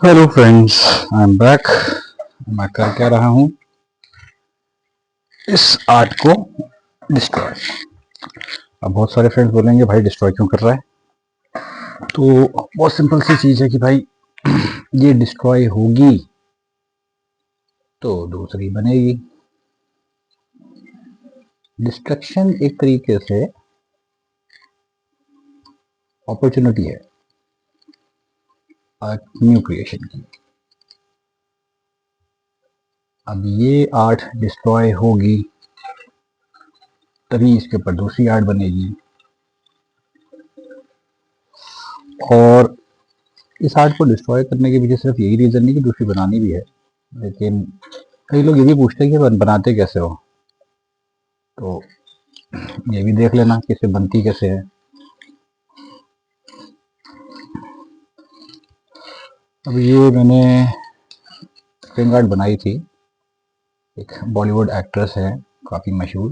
Hello friends, I am back. मैं कर क्या रहा हूँ, इस आर्ट को डिस्ट्रॉय। अब बहुत सारे फ्रेंड्स बोलेंगे भाई डिस्ट्रॉय क्यों कर रहा है। तो बहुत सिंपल सी चीज़ है कि भाई ये डिस्ट्रॉय होगी तो दूसरी बनेगी। डिस्ट्रक्शन एक तरीके से अपॉर्चुनिटी है न्यू क्रिएशन की। अब ये आर्ट डिस्ट्रॉय होगी तभी इसके ऊपर दूसरी आर्ट बनेगी, और इस आर्ट को डिस्ट्रॉय करने के पीछे सिर्फ यही रीज़न नहीं कि दूसरी बनानी भी है, लेकिन कई लोग ये भी पूछते हैं कि बनाते कैसे हो। तो ये भी देख लेना कि इसे बनती कैसे है। अब ये मैंने स्प्रिंग आर्ट बनाई थी, एक बॉलीवुड एक्ट्रेस है काफ़ी मशहूर,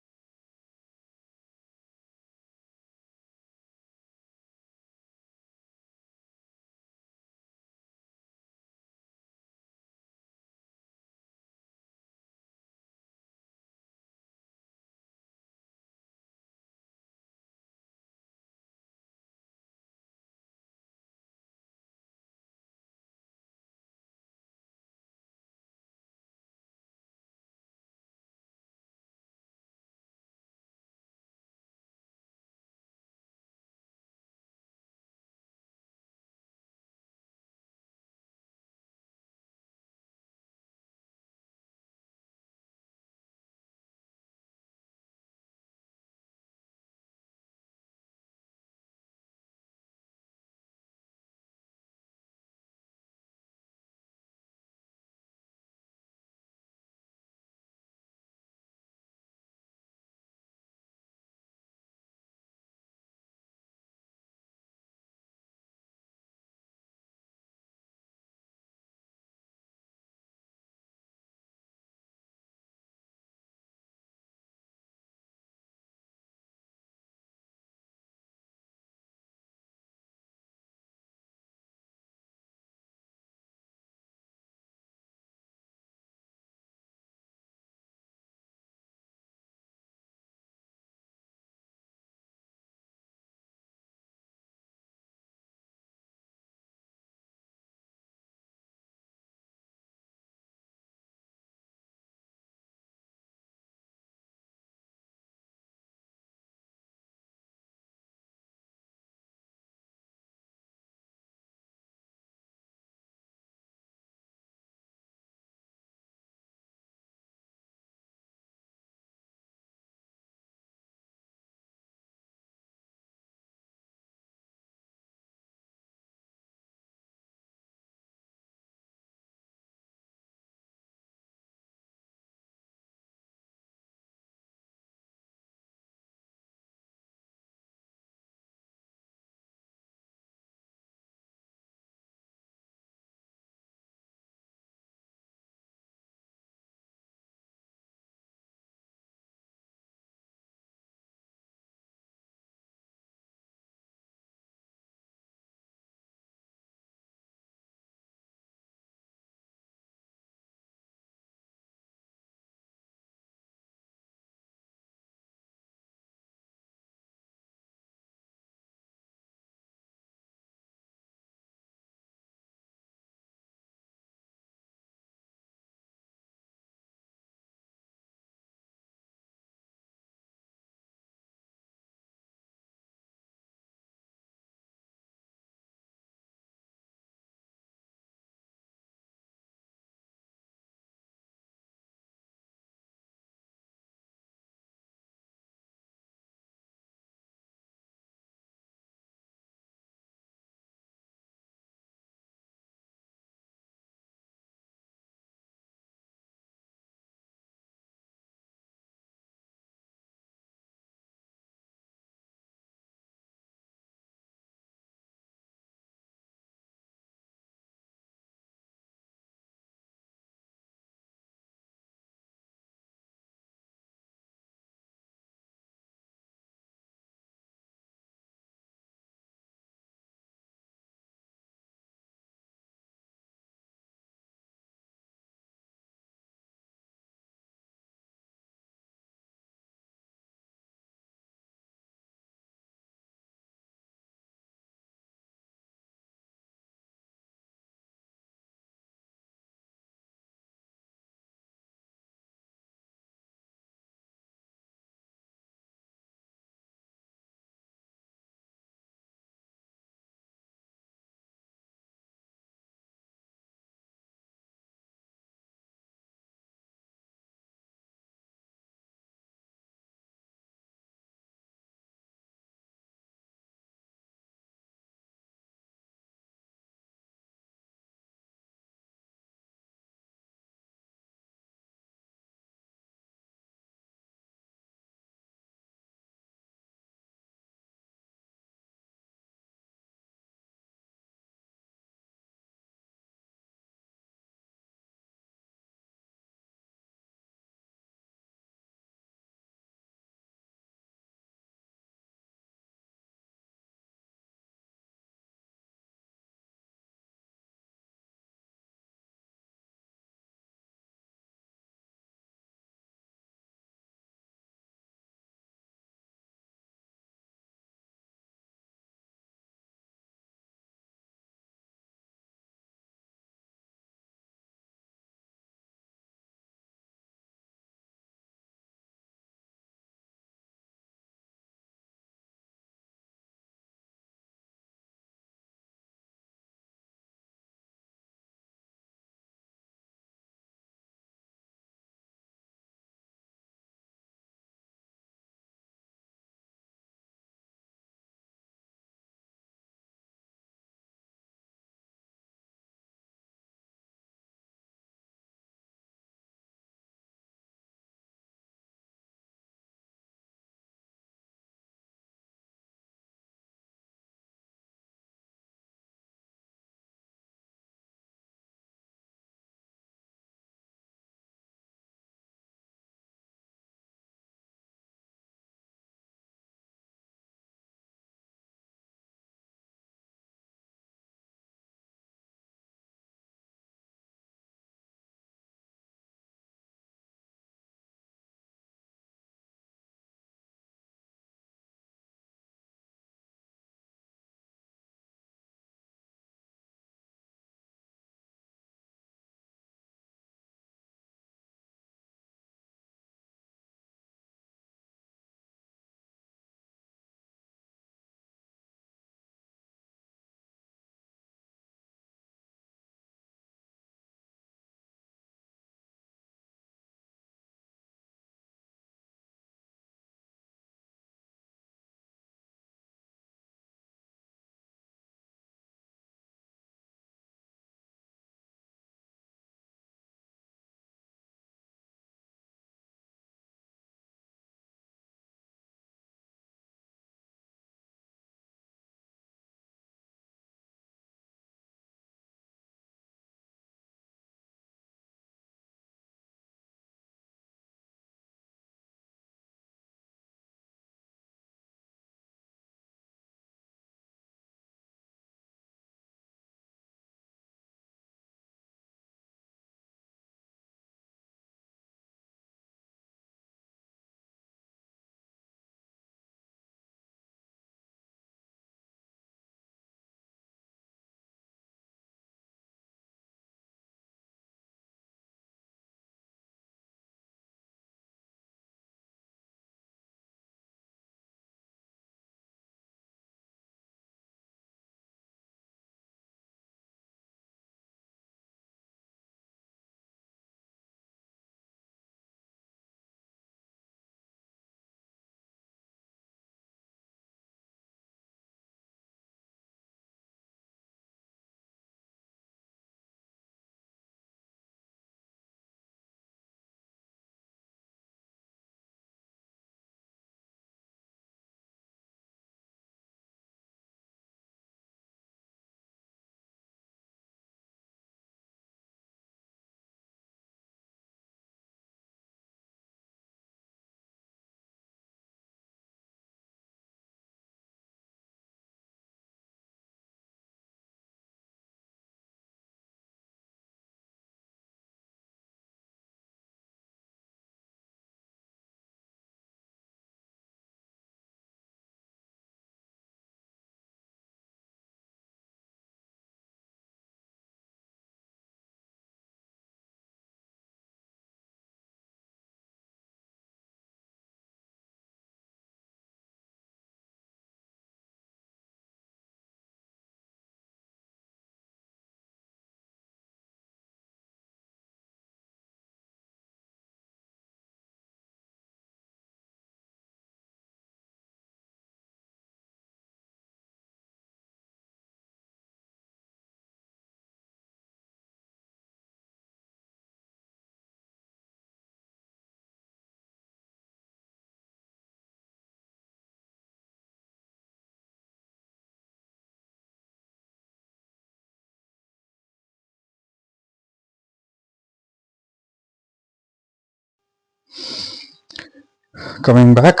कमिंग बैक,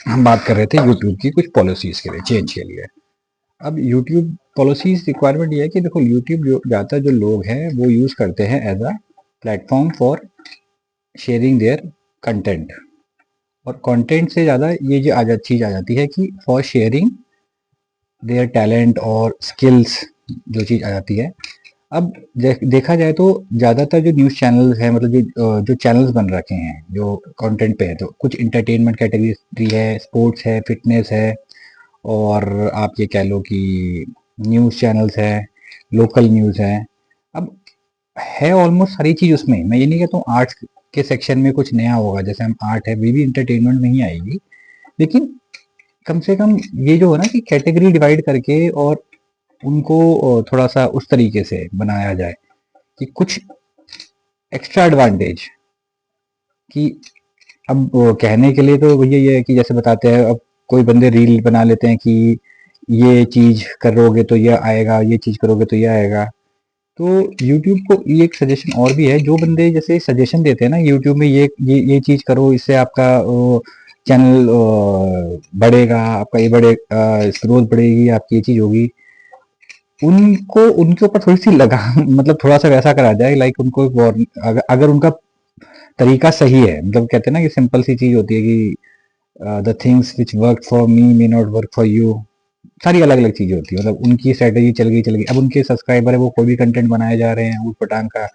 हम बात कर रहे थे यूट्यूब की कुछ पॉलिसीज के लिए, चेंज के लिए। अब यूट्यूब पॉलिसीज रिक्वायरमेंट ये है कि देखो, यूट्यूब जो ज़्यादातर जो लोग हैं वो यूज़ करते हैं as a platform for sharing their content, और कंटेंट से ज़्यादा ये जो चीज़ आ जाती है कि फॉर शेयरिंग देयर टैलेंट और स्किल्स, जो चीज़ आ जाती है। अब देखा जाए तो ज़्यादातर जो न्यूज़ चैनल्स हैं, मतलब जो चैनल्स बन रखे हैं जो कंटेंट पे है, तो कुछ इंटरटेनमेंट कैटेगरी है, स्पोर्ट्स है, फिटनेस है, और आप ये कह लो कि न्यूज़ चैनल्स हैं, लोकल न्यूज़ हैं। अब है ऑलमोस्ट सारी चीज़ उसमें। मैं ये नहीं कहता हूँ आर्ट्स के सेक्शन में कुछ नया होगा, जैसे हम आर्ट है, वे भी इंटरटेनमेंट में ही आएगी, लेकिन कम से कम ये जो है ना कि कैटेगरी डिवाइड करके और उनको थोड़ा सा उस तरीके से बनाया जाए कि कुछ एक्स्ट्रा एडवांटेज, कि अब कहने के लिए तो भैया ये है कि जैसे बताते हैं, अब कोई बंदे रील बना लेते हैं कि ये चीज करोगे तो ये आएगा, ये चीज करोगे तो ये आएगा। तो यूट्यूब को ये एक सजेशन और भी है, जो बंदे जैसे सजेशन देते हैं ना यूट्यूब में, ये चीज करो, इससे आपका चैनल बढ़ेगा, आपका ये बढ़े, ग्रोथ बढ़ेगी, आपकी ये चीज होगी, उनको उनके ऊपर थोड़ी सी लगा मतलब थोड़ा सा वैसा करा जाए, लाइक उनको एक अगर उनका तरीका सही है, मतलब कहते हैं ना कि सिंपल सी चीज होती है कि the things which work for me may not work for you, सारी अलग अलग चीजें होती है। मतलब उनकी स्ट्रेटेजी चल गई, अब उनके सब्सक्राइबर है, वो कोई भी कंटेंट बनाए जा रहे हैं ऊट पटांग का,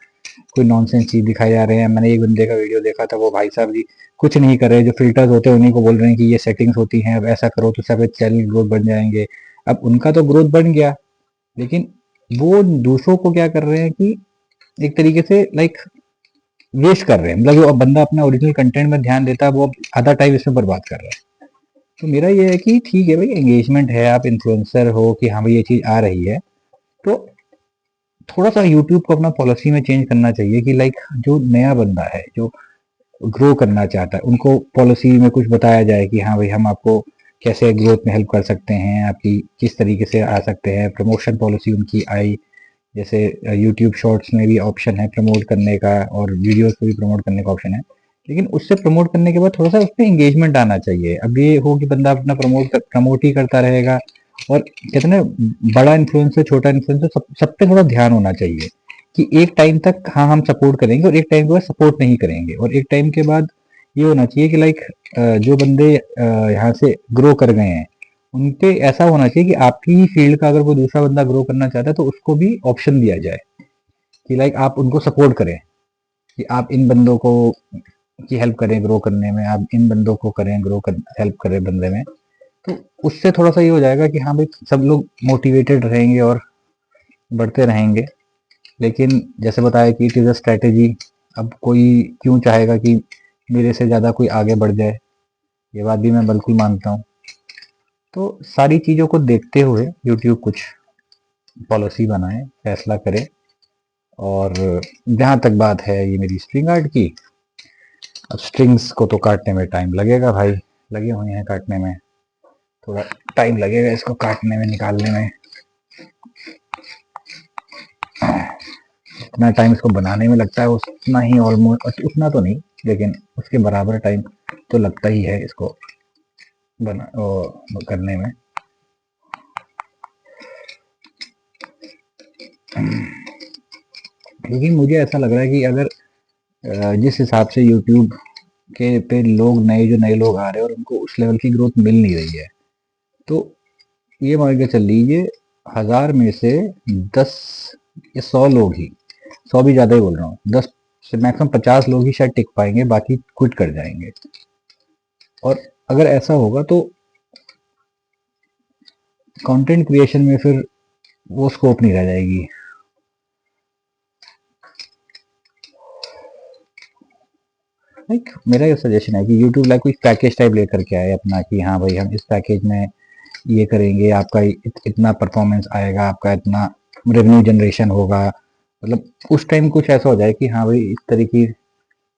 कोई नॉनसेंस चीज दिखाए जा रहे हैं। मैंने एक बंदे का वीडियो देखा था, वो भाई साहब जी कुछ नहीं कर रहे, जो फिल्टर्स होते हैं उन्हीं को बोल रहे हैं कि ये सेटिंग्स होती हैं, अब ऐसा करो तो सब चैनल ग्रोथ बन जाएंगे। अब उनका तो ग्रोथ बन गया, लेकिन वो दूसरों को क्या कर रहे हैं कि एक तरीके से लाइक वेस्ट कर रहे हैं। मतलब जो बंदा अपना ओरिजिनल कंटेंट में ध्यान देता है, वो आधा टाइम इसमें बर्बाद कर रहा है। तो मेरा ये है कि ठीक है भाई, एंगेजमेंट है, आप इन्फ्लुएंसर हो कि हाँ भाई ये चीज आ रही है, तो थोड़ा सा यूट्यूब को अपना पॉलिसी में चेंज करना चाहिए कि लाइक जो नया बंदा है, जो ग्रो करना चाहता है, उनको पॉलिसी में कुछ बताया जाए कि हाँ भाई हम आपको कैसे ग्रोथ में हेल्प कर सकते हैं, आपकी किस तरीके से आ सकते हैं। प्रमोशन पॉलिसी उनकी आई, जैसे यूट्यूब शॉर्ट्स में भी ऑप्शन है प्रमोट करने का, और वीडियोस को भी प्रमोट करने का ऑप्शन है, लेकिन उससे प्रमोट करने के बाद थोड़ा सा उसमें एंगेजमेंट आना चाहिए। अब ये हो कि बंदा अपना प्रमोट ही करता रहेगा, और कहते हैं ना, बड़ा इन्फ्लुएंसर छोटा इन्फ्लुएंसर सब पे थोड़ा ध्यान होना चाहिए कि एक टाइम तक हाँ हम सपोर्ट करेंगे, और एक टाइम के बाद सपोर्ट नहीं करेंगे, और एक टाइम के बाद ये होना चाहिए कि लाइक जो बंदे यहाँ से ग्रो कर गए हैं, उनपे ऐसा होना चाहिए कि आपकी ही फील्ड का अगर कोई दूसरा बंदा ग्रो करना चाहता है तो उसको भी ऑप्शन दिया जाए कि लाइक आप उनको सपोर्ट करें, कि आप इन बंदों को की हेल्प करें ग्रो करने में, आप इन बंदों को करें ग्रो कर हेल्प करें बंदे में। तो उससे थोड़ा सा ये हो जाएगा कि हाँ भाई सब लोग मोटिवेटेड रहेंगे और बढ़ते रहेंगे। लेकिन जैसे बताया कि इट इज़ अ स्ट्रैटेजी। अब कोई क्यों चाहेगा कि मेरे से ज़्यादा कोई आगे बढ़ जाए, ये बात भी मैं बिल्कुल मानता हूँ। तो सारी चीज़ों को देखते हुए यूट्यूब कुछ पॉलिसी बनाए, फैसला करे। और जहाँ तक बात है ये मेरी स्ट्रिंग आर्ट की, अब स्ट्रिंग्स को तो काटने में टाइम लगेगा भाई, लगे हुए हैं काटने में, थोड़ा टाइम लगेगा इसको काटने में, निकालने में। जितना टाइम इसको बनाने में लगता है उतना ही, ऑलमोस्ट उतना तो नहीं, लेकिन उसके बराबर टाइम तो लगता ही है इसको बना करने में। लेकिन मुझे ऐसा लग रहा है कि अगर जिस हिसाब से यूट्यूब के पे लोग नए लोग आ रहे हैं और उनको उस लेवल की ग्रोथ मिल नहीं रही है, तो ये मान के चल लीजिए 1000 में से 10 या 100 लोग ही, 100 भी ज़्यादा ही बोल रहा हूँ, 10 से मैक्सिमम 50 लोग ही शायद टिक पाएंगे, बाकी क्विट कर जाएंगे। और अगर ऐसा होगा तो कंटेंट क्रिएशन में फिर वो स्कोप नहीं रह जाएगी। लाइक मेरा ये सजेशन है कि यूट्यूब लाइक कोई पैकेज टाइप लेकर के आए अपना, कि हाँ भाई हम इस पैकेज में ये करेंगे, आपका इतना परफॉर्मेंस आएगा, आपका इतना रेवेन्यू जनरेशन होगा। मतलब उस टाइम कुछ ऐसा हो जाए कि हाँ भाई इस तरीके,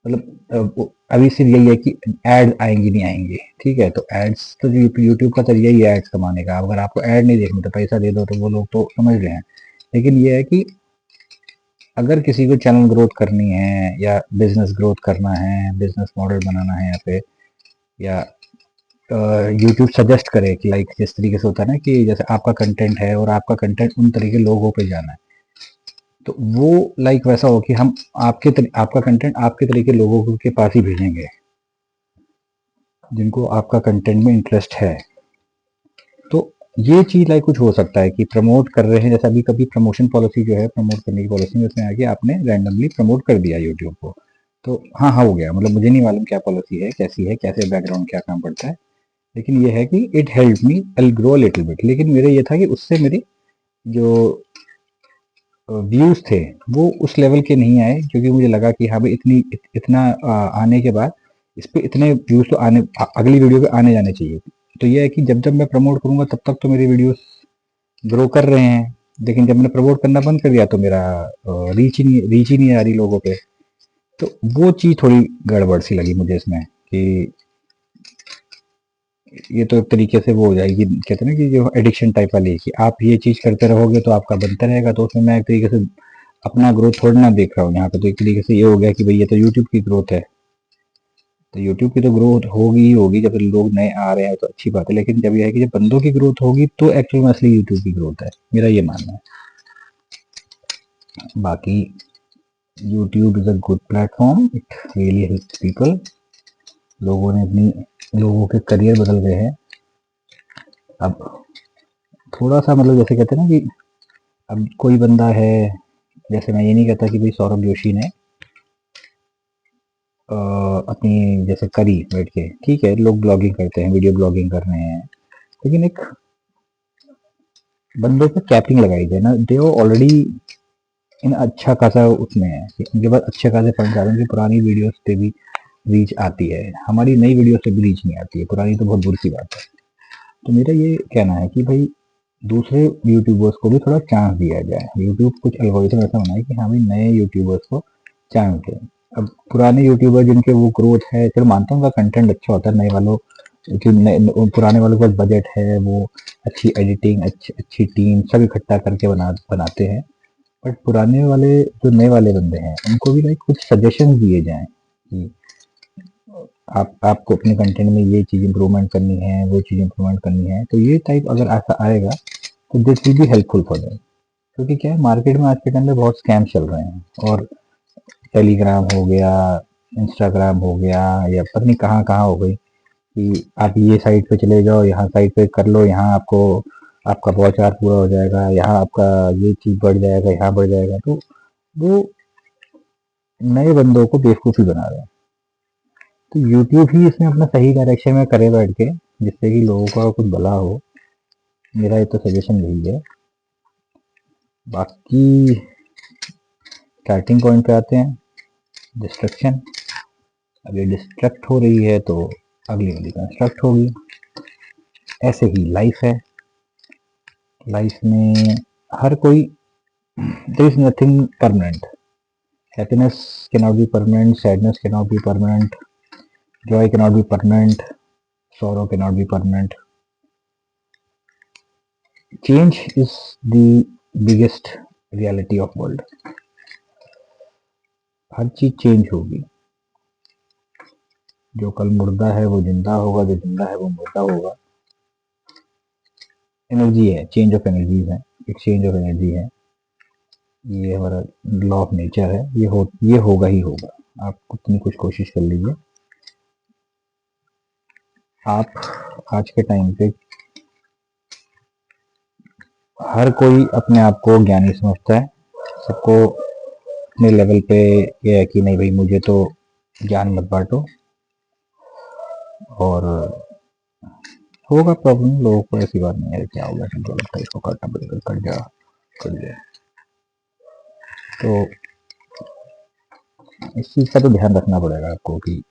मतलब अभी सिर्फ यही है कि एड आएंगी नहीं आएंगी, ठीक है, तो एड्स तो यूट्यूब का तरीका ही है एड्स कमाने का। अगर आपको ऐड नहीं देखनी तो पैसा दे दो, तो वो लोग तो समझ रहे हैं। लेकिन ये है कि अगर किसी को चैनल ग्रोथ करनी है या बिजनेस ग्रोथ करना है, बिजनेस मॉडल बनाना है यहाँ पे, या यूट्यूब सजेस्ट करे कि लाइक जिस तरीके से होता है ना कि जैसे आपका कंटेंट है और आपका कंटेंट उन तरीके लोगों पे जाना है, तो वो लाइक वैसा हो कि हम आपका कंटेंट आपके तरीके लोगों के पास ही भेजेंगे जिनको आपका कंटेंट में इंटरेस्ट है। तो ये चीज लाइक कुछ हो सकता है कि प्रमोट कर रहे हैं, जैसे अभी कभी प्रमोशन पॉलिसी जो है, प्रमोट करने की पॉलिसी में उसमें आके आपने रैंडमली प्रमोट कर दिया यूट्यूब को, तो हाँ हाँ हो गया, मतलब मुझे नहीं मालूम क्या पॉलिसी है, कैसी है, कैसे बैकग्राउंड क्या काम पड़ता है, लेकिन ये है कि it help me I grow little bit. लेकिन मेरे ये था कि उससे मेरी जो व्यूज थे वो उस लेवल के नहीं आए, क्योंकि मुझे लगा कि हाँ भाई इतना आने के बाद इस पे इतने व्यूज तो अगली वीडियो पे आने जाने चाहिए। तो ये है कि जब जब मैं प्रमोट करूंगा तब तक तो मेरी वीडियोस ग्रो कर रहे हैं, लेकिन जब मैंने प्रमोट करना बंद कर दिया तो मेरा रीच ही नहीं आ रही लोगों पे। तो वो चीज थोड़ी गड़बड़ सी लगी मुझे इसमें कि ये तो एक तरीके से वो हो जाएगी, कहते हैं ना कि जो एडिक्शन टाइप वाली है कि आप ये चीज करते रहोगे तो आपका बनता रहेगा, तो उसमें मैं एक तरीके से अपना ग्रोथ थोड़ा ना देख रहा हूँ यहाँ पे। तो एक तरीके से ये हो गया कि भाई ये तो यूट्यूब की ग्रोथ है, तो यूट्यूब की तो ग्रोथ होगी ही होगी, जब लोग नए आ रहे हैं तो अच्छी बात है, लेकिन जब यह है कि जब बंदों की ग्रोथ होगी तो एक्चुअल में असली यूट्यूब की ग्रोथ है, मेरा ये मानना है। बाकी YouTube is a good platform, it really helps people. लोगों के करियर बदल गए हैं अब। थोड़ा सा मतलब जैसे कहते हैं ना कि अब कोई बंदा है, जैसे मैं ये नहीं कहता कि भाई सौरभ जोशी ने अपनी जैसे करी बैठ के, ठीक है लोग ब्लॉगिंग करते हैं, वीडियो ब्लॉगिंग कर रहे हैं, लेकिन एक बंदे पे कैपिंग लगाई जाए ना, दे ऑलरेडी इन अच्छा खासा उसमें है कि उनके पास अच्छे खासे फंड आ रहे हैं, उनकी पुरानी वीडियोस पे भी रीच आती है, हमारी नई वीडियो से भी रीच नहीं आती है, पुरानी तो बहुत बुरी सी बात है। तो मेरा ये कहना है कि भाई दूसरे यूट्यूबर्स को भी थोड़ा चांस दिया जाए, यूट्यूब कुछ एल्गोरिथम ऐसा बनाए कि हाँ भाई नए यूट्यूबर्स को चांस दें। अब पुराने यूट्यूबर जिनके वो ग्रोथ है, चलो मानता हूँ उनका कंटेंट अच्छा होता है, नए वालों कि पुराने वालों के पास बजट है, वो अच्छी एडिटिंग अच्छी टीम सब इकट्ठा करके बनाते हैं, बट पुराने वाले जो नए वाले बंदे हैं उनको भी लाइक कुछ सजेशन दिए जाएं कि आपको अपने कंटेंट में ये चीज़ इंप्रूवमेंट करनी है, वो चीज़ इंप्रूवमेंट करनी है, तो ये टाइप अगर ऐसा आएगा तो this will be helpful for them. क्योंकि क्या है मार्केट में आज के टाइम पे बहुत स्कैम चल रहे हैं, और टेलीग्राम हो गया, इंस्टाग्राम हो गया, या पता नहीं कहाँ कहाँ हो गई कि आप ये साइट पे चले जाओ, यहाँ साइट पे कर लो, यहाँ आपको आपका वॉच आवर पूरा हो जाएगा, यहाँ आपका ये चीज़ बढ़ जाएगा, यहाँ बढ़ जाएगा। तो वो नए बंदों को बेवकूफ़ी बना रहे हैं। तो यूट्यूब ही इसमें अपना सही डायरेक्शन में करे बैठ के, जिससे कि लोगों का कुछ भला हो। मेरा ये तो सजेशन यही है। बाकी स्टार्टिंग पॉइंट पे आते हैं, डिस्ट्रक्शन। अब ये डिस्ट्रक्ट हो रही है तो अगली वाली कंस्ट्रक्ट होगी। ऐसे ही लाइफ है, लाइफ में हर कोई, there is nothing permanent. Happiness cannot be permanent, sadness cannot be permanent, joy cannot be permanent, sorrow cannot be permanent. Change is the biggest reality of world. हर चीज चेंज होगी, जो कल मुर्दा है वो जिंदा होगा, जो जिंदा है वो मुर्दा होगा। एनर्जी है, चेंज ऑफ एनर्जी है, एक्सचेंज ऑफ एनर्जी है, ये हमारा लॉ ऑफ नेचर है, ये होगा ही होगा। आप कितनी कुछ कोशिश कर लीजिए। आप आज के टाइम पे हर कोई अपने आप को ज्ञानी समझता है, सबको अपने लेवल पे ये है कि नहीं भाई मुझे तो ज्ञान मत बांटो, और होगा प्रॉब्लम लोगों को, ऐसी बात नहीं है क्या होगा, तुमको लगता है इसको काटना पड़ेगा, कट जाए। तो इस चीज का तो ध्यान रखना पड़ेगा आपको कि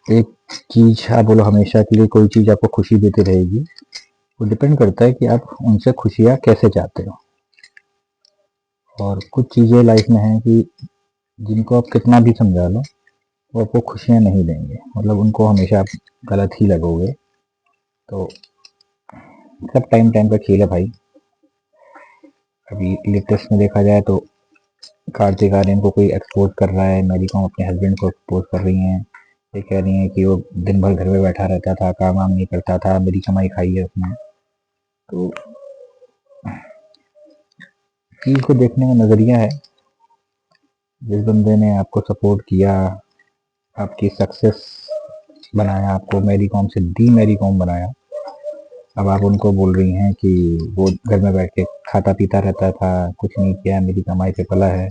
एक चीज आप बोलो हमेशा के लिए कोई चीज आपको खुशी देती रहेगी, वो डिपेंड करता है कि आप उनसे खुशियाँ कैसे चाहते हो। और कुछ चीजें लाइफ में हैं कि जिनको आप कितना भी समझा लो वो आपको खुशियाँ नहीं देंगे, मतलब उनको हमेशा आप गलत ही लगोगे। तो सब टाइम टाइम का खेल है भाई। अभी लेटेस्ट में देखा जाए तो कार्तिक आर्यन को कोई एक्सपोज कर रहा है, मैरी कॉम अपने हस्बैंड को एक्सपोज कर रही हैं, ये कह रही हैं कि वो दिन भर घर में बैठा रहता था, काम वाम नहीं करता था, मेरी कमाई खाई है उसने। तो चीज को देखने का नजरिया है। जिस बंदे ने आपको सपोर्ट किया, आपकी सक्सेस बनाया, आपको मैरी कॉम से दी मैरी कॉम बनाया, अब आप उनको बोल रही हैं कि वो घर में बैठ के खाता पीता रहता था, कुछ नहीं किया, मेरी कमाई पे पला है।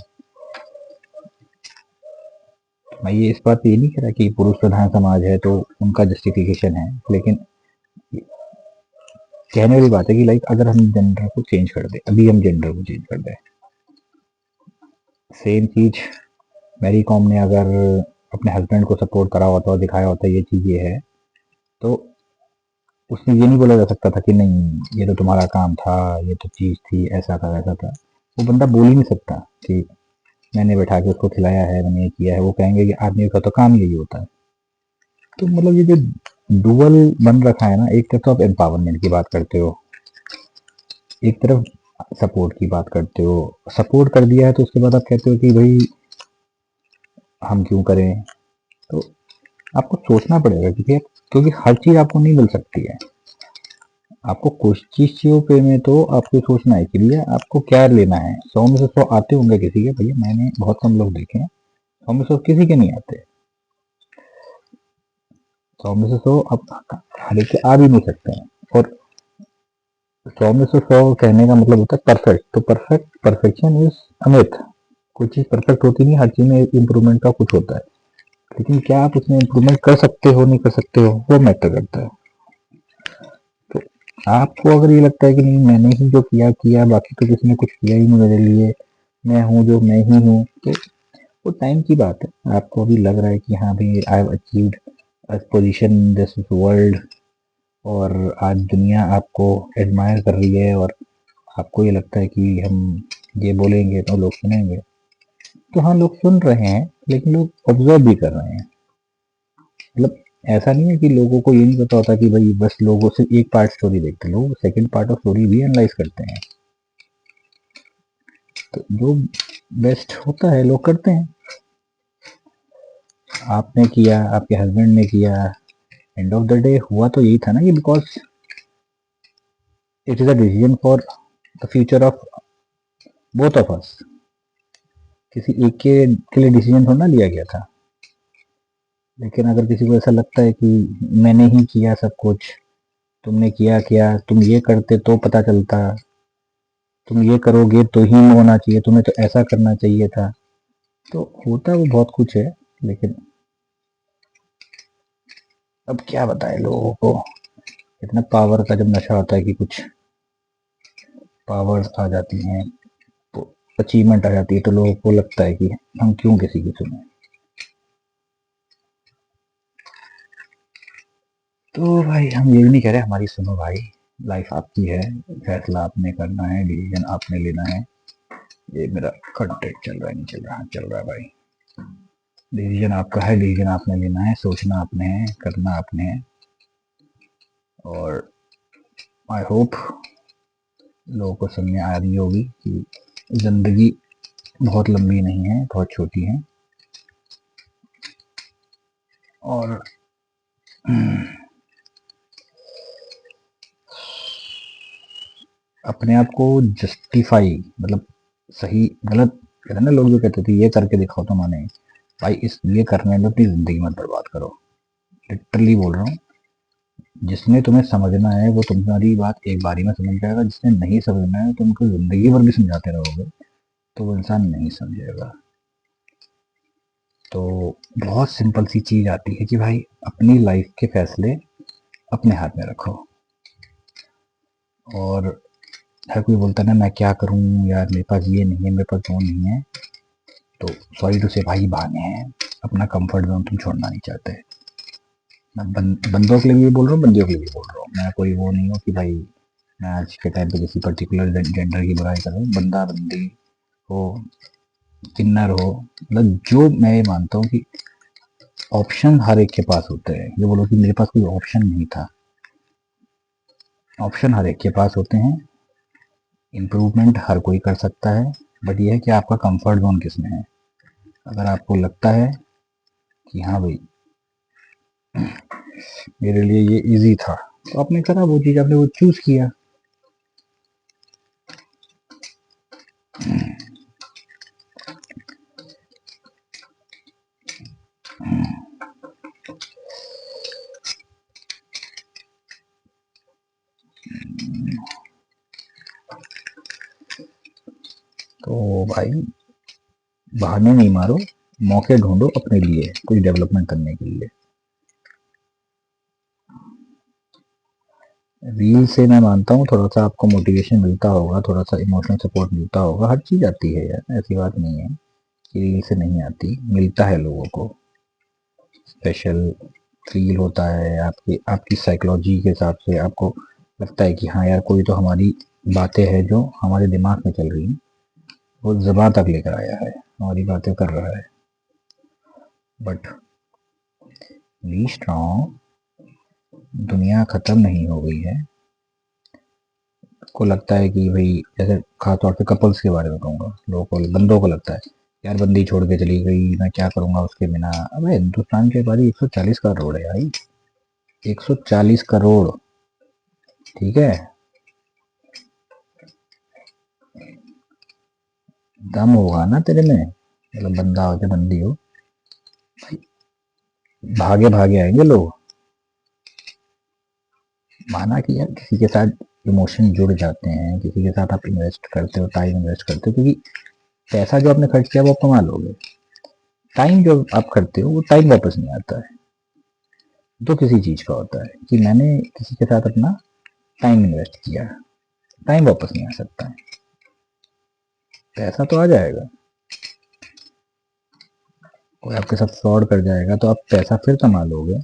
मैं ये इस बात पे ये नहीं कह रहा कि पुरुष प्रधान समाज है तो उनका जस्टिफिकेशन है, लेकिन कहने वाली बात है कि लाइक अगर हम जेंडर को चेंज कर दे, अभी हम जेंडर को चेंज कर दे, सेम चीज मैरी कॉम ने अगर अपने हस्बैंड को सपोर्ट करा होता और दिखाया होता ये चीज ये है, तो उसने ये नहीं बोला जा सकता था कि नहीं ये तो तुम्हारा काम था, ये तो चीज थी, ऐसा था वैसा था। वो बंदा बोल ही नहीं सकता कि मैंने बैठा के उसको खिलाया है, मैंने ये किया है। वो कहेंगे कि आदमी का तो काम यही होता है। तो मतलब ये जो डुअल बन रखा है ना, एक तरफ तो आप एम्पावरमेंट की बात करते हो, एक तरफ सपोर्ट की बात करते हो। सपोर्ट कर दिया है तो उसके बाद आप कहते हो कि भाई हम क्यों करें। तो आपको सोचना पड़ेगा क्योंकि हर चीज आपको नहीं मिल सकती है। आपको कुछ चीजों पे में तो आपको सोचना है कि भैया आपको क्या लेना है। 100 में से 100 आते होंगे किसी के, भैया मैंने बहुत कम लोग देखे हैं 100 में से 100 किसी के नहीं आते। 100 में से 100 अब हर एक के आ भी नहीं सकते हैं। और 100 में से 100 कहने का मतलब होता है परफेक्ट। तो परफेक्शन इज अमित। कोई चीज परफेक्ट होती नहीं, हर चीज में इम्प्रूवमेंट का कुछ होता है, लेकिन क्या आप उसमें इम्प्रूवमेंट कर सकते हो नहीं कर सकते हो वो मैटर करता है। तो आपको अगर ये लगता है कि नहीं मैंने ही जो किया किया, बाकी तो किसी ने कुछ किया ही नहीं मेरे लिए, मैं हूँ जो मैं ही हूँ, तो वो टाइम की बात है। आपको अभी लग रहा है कि हाँ भाई I have achieved a position in this world, और आज दुनिया आपको एडमायर कर रही है, और आपको ये लगता है कि हम ये बोलेंगे तो लोग सुनेंगे। तो हाँ लोग सुन रहे हैं, लेकिन लोग ऑब्जर्व भी कर रहे हैं। मतलब ऐसा नहीं है कि लोगों को ये नहीं पता होता कि भाई बस लोगों से एक पार्ट स्टोरी देखते, लोग सेकंड पार्ट ऑफ स्टोरी भी एनालाइज करते हैं। तो जो बेस्ट होता है लोग करते हैं। आपने किया, आपके हस्बैंड ने किया, एंड ऑफ द डे हुआ तो यही था ना कि because it is a decision for the future of both of us. किसी एक के लिए डिसीजन थोड़ा ना लिया गया था। लेकिन अगर किसी को ऐसा लगता है कि मैंने ही किया सब कुछ, तुमने किया क्या, तुम ये करते तो पता चलता, तुम ये करोगे तो ही होना चाहिए, तुम्हें तो ऐसा करना चाहिए था, तो होता वो बहुत कुछ है। लेकिन अब क्या बताएं लोगों को, इतना पावर का जब नशा होता है कि कुछ पावर्स आ जाती हैं, तो अचीवमेंट आ जाती है, तो लोगों को लगता है कि हम क्यों किसी की सुने। तो भाई हम ये भी नहीं कह रहे हमारी सुनो भाई, लाइफ आपकी है, फैसला आपने करना है, डिसीजन आपने लेना है। ये मेरा कंटेंट चल रहा है नहीं चल रहा, चल रहा है भाई। डिसीजन आपका है, डिसीजन आपने लेना है, सोचना आपने है, करना आपने है। और आई होप लोगों को समझ में आ रही होगी कि जिंदगी बहुत लंबी नहीं है, बहुत छोटी है। और अपने आप को जस्टिफाई, मतलब सही गलत कहते हैं ना लोग, जो कहते थे ये करके दिखाओ तो माने, भाई इस ये करने में अपनी जिंदगी मत बर्बाद करो। लिटरली बोल रहा हूँ। जिसने तुम्हें समझना है वो तुम्हारी बात एक बारी में समझ जाएगा, जिसने नहीं समझना है तुम उनको जिंदगी भर भी समझाते रहोगे तो वो इंसान नहीं समझेगा। तो बहुत सिंपल सी चीज आती है कि भाई अपनी लाइफ के फैसले अपने हाथ में रखो। और हर कोई बोलता है ना मैं क्या करूं यार, मेरे पास ये नहीं है, मेरे पास वो नहीं है, तो सॉरी टू से भाई बहाने हैं। अपना कंफर्ट जोन तुम छोड़ना नहीं चाहते। मैं बंदों के लिए भी बोल रहा हूँ, बंदियों के लिए भी बोल रहा हूँ। मैं कोई वो नहीं हूँ कि भाई मैं आज के टाइम पे किसी पर्टिकुलर जेंडर की बुराई करूँ। बंदा बंदी हो, किन्नर हो, मतलब जो मैं ये मानता हूँ कि ऑप्शन हर एक के पास होते हैं। ये बोलो कि मेरे पास कोई ऑप्शन नहीं था, ऑप्शन हर एक के पास होते हैं। इम्प्रूवमेंट हर कोई कर सकता है, बट ये है कि आपका कंफर्ट जोन किस में है। अगर आपको लगता है कि हाँ भाई मेरे लिए ये इजी था, तो आपने करा वो चीज, आपने वो चूज किया। तो भाई बहाने नहीं मारो, मौके ढूंढो अपने लिए कुछ डेवलपमेंट करने के लिए। रील से मैं मानता हूँ थोड़ा सा आपको मोटिवेशन मिलता होगा, थोड़ा सा इमोशनल सपोर्ट मिलता होगा, हर चीज आती है यार, ऐसी बात नहीं है कि रील से नहीं आती, मिलता है लोगों को। स्पेशल फील होता है आपकी आपकी साइकोलॉजी के हिसाब से, आपको लगता है कि हाँ यार कोई तो हमारी बातें हैं जो हमारे दिमाग में चल रही हैं, वो ज़बान तक लेकर आया है, हमारी बातें कर रहा है। बट बी स्ट्रॉन्ग, दुनिया ख़त्म नहीं हो गई है। को लगता है कि भाई, जैसे खासतौर पे कपल्स के बारे में कहूँगा, लोगों को, बंदों को लगता है यार बंदी छोड़ के चली गई, मैं क्या करूँगा उसके बिना। अबे हिंदुस्तान की आबादी 140 करोड़ है भाई, 140 करोड़, ठीक है। दम होगा ना तेरे में, मतलब बंदा हो या बंदी हो, भागे भागे आएंगे लोग। माना कि यार किसी के साथ इमोशन जुड़ जाते हैं, किसी के साथ आप इन्वेस्ट करते हो, टाइम इन्वेस्ट करते हो, क्योंकि पैसा जो आपने खर्च किया वो आप कमा लोगे, टाइम जो आप करते हो वो टाइम वापस नहीं आता है। तो किसी चीज का होता है कि मैंने किसी के साथ अपना टाइम इन्वेस्ट किया, टाइम वापस नहीं आ सकता है, पैसा तो आ जाएगा। कोई आपके साथ फ्रॉड कर जाएगा तो आप पैसा फिर कमा लोगे,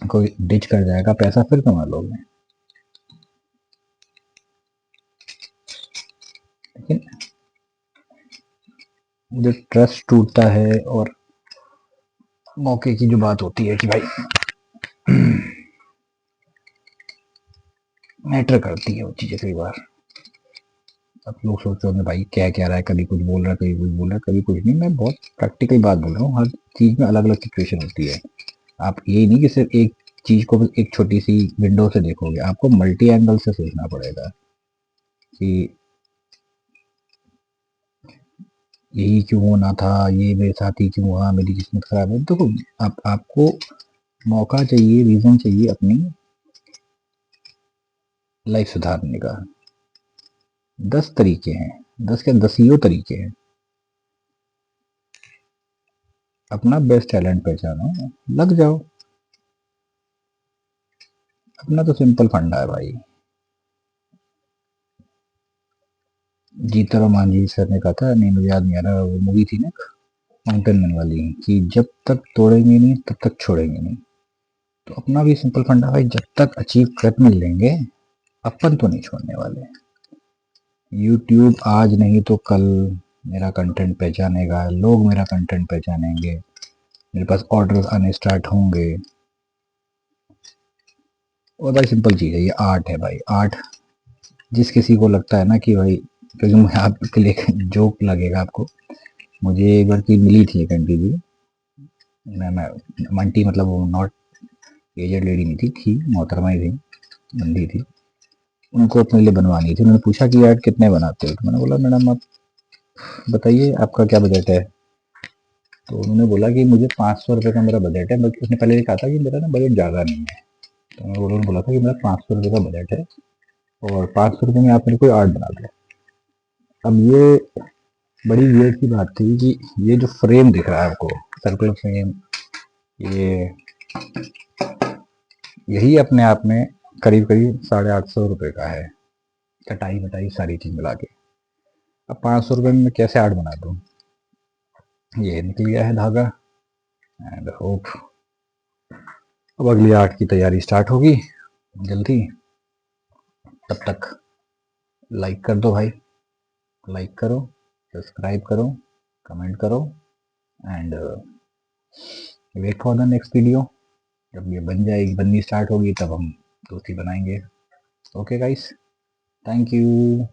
कोई डिच कर जाएगा पैसा फिर कमा लोगे, लेकिन मुझे ट्रस्ट टूटता है। और मौके की जो बात होती है कि भाई मैटर करती है वो चीजें कई बार। अब लोग सोच रहे हैं भाई क्या क्या रहा है, कभी कुछ बोल रहा है, कभी कुछ बोल रहा है, कभी कुछ नहीं। मैं बहुत प्रैक्टिकल बात बोल रहा हूँ, हर चीज में अलग अलग सिचुएशन होती है। आप ये नहीं कि सिर्फ एक चीज को एक छोटी सी विंडो से देखोगे, आपको मल्टी एंगल से सोचना पड़ेगा कि यही क्यों होना था, ये मेरे साथ ही क्यों हुआ, मेरी किस्मत खराब है। देखो, आपको मौका चाहिए, रीजन चाहिए अपनी लाइफ सुधारने का। 10 तरीके हैं, 10 तरीके हैं। अपना बेस्ट टैलेंट पहचानो, लग जाओ। अपना तो सिंपल फंडा है भाई। जीता और मांझी सर ने कहा था, नहीं मुझे याद नहीं आ रहा, वो मूवी थी ना माउंटेन मैन वाली, कि जब तक तोड़ेंगे नहीं तब तक छोड़ेंगे नहीं। तो अपना भी सिंपल फंडा भाई, जब तक अचीव कर नहीं लेंगे अपन तो नहीं छोड़ने वाले। यूट्यूब आज नहीं तो कल मेरा कंटेंट पहचानेगा, लोग मेरा कंटेंट पहचानेंगे, मेरे पास ऑर्डर आने स्टार्ट होंगे। और भाई सिंपल चीज़ है, ये आर्ट है भाई, आर्ट। जिस किसी को लगता है ना कि भाई, क्योंकि मुझे आपके लिए जोक लगेगा आपको, मुझे एक बार की मिली थी एक आंटी जी। मैं आंटी मतलब वो नॉट एजेड लेडी नहीं थी मोहतरमा ही थी, बंदी थी। उनको अपने लिए बनवानी थी। उन्होंने पूछा कि यार कितने बनाते हो, तो मैंने बोला मैडम आप बताइए आपका क्या बजट है। तो उन्होंने बोला कि मुझे 500 रुपये का मेरा बजट है, बल्कि उसने पहले ये कहा था कि मेरा ना बजट ज़्यादा नहीं है। तो उन्होंने बोला था कि मेरा 500 रुपये का बजट है और 500 रुपये में आप मेरे को आर्ट बना दो। अब ये बड़ी वियर्ड की बात थी कि ये जो फ्रेम दिख रहा है आपको, सर्कुलर फ्रेम, ये यही अपने आप में करीब करीब 850 रुपये का है, कटाई वटाई सारी चीज मिला के। अब 500 रुपये में मैं कैसे आर्ट बना दूँ। ये निकल गया है धागा, एंड होप अब अगली आर्ट की तैयारी स्टार्ट होगी जल्दी। तब तक लाइक कर दो भाई, लाइक करो, सब्सक्राइब करो, कमेंट करो, and wait for the next video. जब ये बन जाएगी, बननी स्टार्ट होगी, तब हम दोस्ती बनाएंगे। Okay guys, thank you.